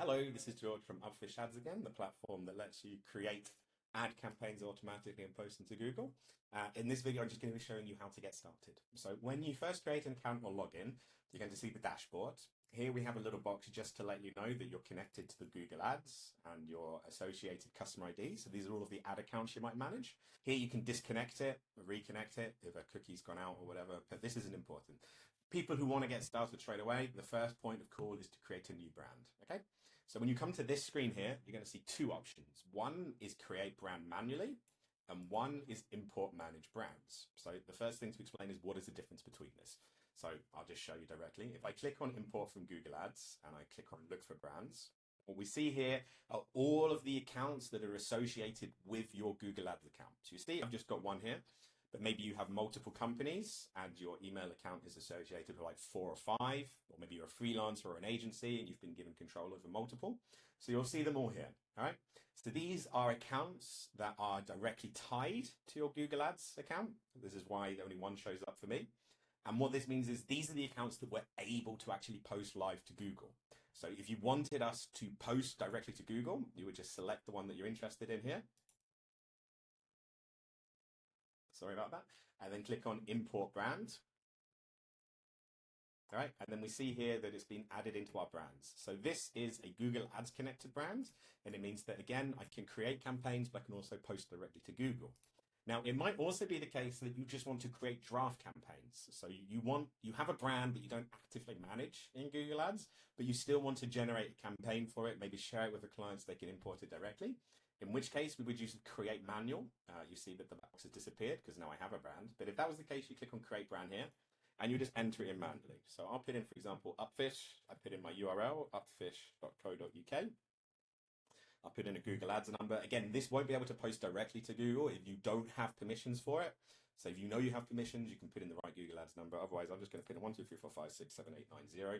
Hello, this is George from Upfixe Ads again, the platform that lets you create ad campaigns automatically and post them to Google. In this video, I'm just going to be showing you how to get started. So when you first create an account or login, you're going to see the dashboard. Here we have a little box just to let you know that you're connected to the Google Ads and your associated customer ID. So these are all of the ad accounts you might manage. Here you can disconnect it, reconnect it if a cookie's gone out or whatever, but this isn't important. People who want to get started straight away, the first point of call is to create a new brand, okay? So when you come to this screen here, you're going to see two options. One is create brand manually, and one is import manage brands. So the first thing to explain is what is the difference between this. So I'll just show you directly. If I click on import from Google Ads and I click on look for brands, what we see here are all of the accounts that are associated with your Google Ads account. So you see, I've just got one here. But maybe you have multiple companies and your email account is associated with like 4 or 5, or maybe you're a freelancer or an agency and you've been given control over multiple. So you'll see them all here, all right? So these are accounts that are directly tied to your Google Ads account. This is why only one shows up for me. And what this means is these are the accounts that we're able to actually post live to Google. So if you wanted us to post directly to Google, you would just select the one that you're interested in here. Sorry about that. And then click on import brand. All right, and then we see here that it's been added into our brands. So this is a Google Ads connected brand, and it means that, again, I can create campaigns, but I can also post directly to Google. Now, it might also be the case that you just want to create draft campaigns. So you have a brand that you don't actively manage in Google Ads, but you still want to generate a campaign for it, maybe share it with the clients, they can import it directly. In which case we would use create manual. You see that the box has disappeared because now I have a brand. But if that was the case, you click on create brand here and you just enter it in manually. So I'll put in, for example, Upfixe. I put in my URL, upfixe.co.uk. I'll put in a Google Ads number. Again, this won't be able to post directly to Google if you don't have permissions for it. So if you know you have permissions, you can put in the right Google Ads number. Otherwise, I'm just going to put in 1, 2, 3, 4, 5, 6, 7, 8, 9, 0.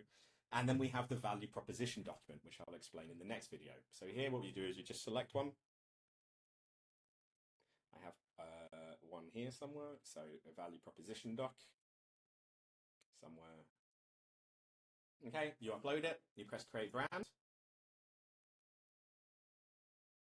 And then we have the value proposition document, which I'll explain in the next video. So here, what we do is you just select one. I have one here somewhere, so a value proposition doc somewhere. Okay, you upload it, you press create brand,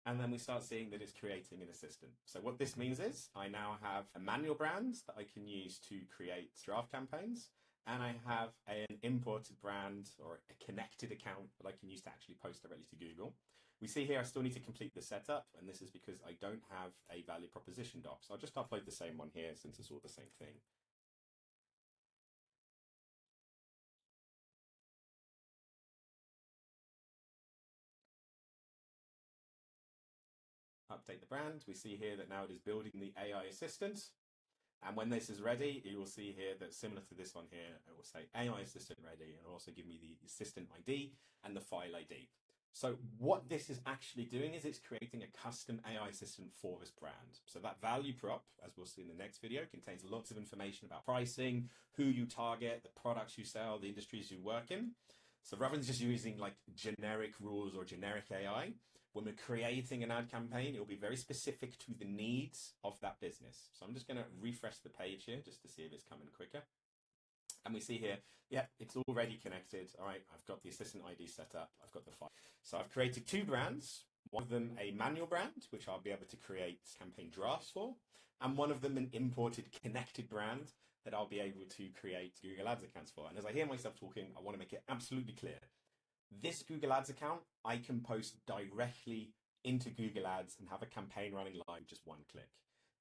and then we start seeing that it's creating an assistant. So what this means is I now have a manual brand that I can use to create draft campaigns, and I have an imported brand or a connected account that I can use to actually post directly to Google. We see here I still need to complete the setup, and this is because I don't have a value proposition doc. So I'll just upload the same one here since it's all the same thing. Update the brand. We see here that now it is building the AI assistant. And when this is ready, you will see here that similar to this one here, it will say AI assistant ready, and it'll also give me the assistant ID and the file ID. So what this is actually doing is it's creating a custom AI assistant for this brand. So that value prop, as we'll see in the next video, contains lots of information about pricing, who you target, the products you sell, the industries you work in. So rather than just using like generic rules or generic AI, when we're creating an ad campaign, it will be very specific to the needs of that business. So I'm just going to refresh the page here just to see if it's coming quicker. And we see here, yeah, it's already connected. All right, I've got the assistant ID set up. I've got the file. So I've created 2 brands, one of them a manual brand, which I'll be able to create campaign drafts for, and one of them an imported connected brand that I'll be able to create Google Ads accounts for. And as I hear myself talking, I want to make it absolutely clear. This Google Ads account, I can post directly into Google Ads and have a campaign running live with just 1 click.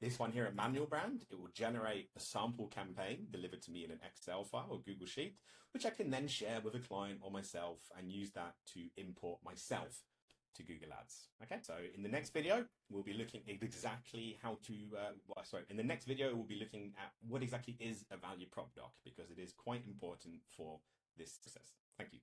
This one here at Manual Brand, it will generate a sample campaign delivered to me in an Excel file or Google Sheet, which I can then share with a client or myself and use that to import myself to Google Ads. Okay, so in the next video, we'll be looking at exactly how to, in the next video, we'll be looking at what exactly is a value prop doc, because it is quite important for this success. Thank you.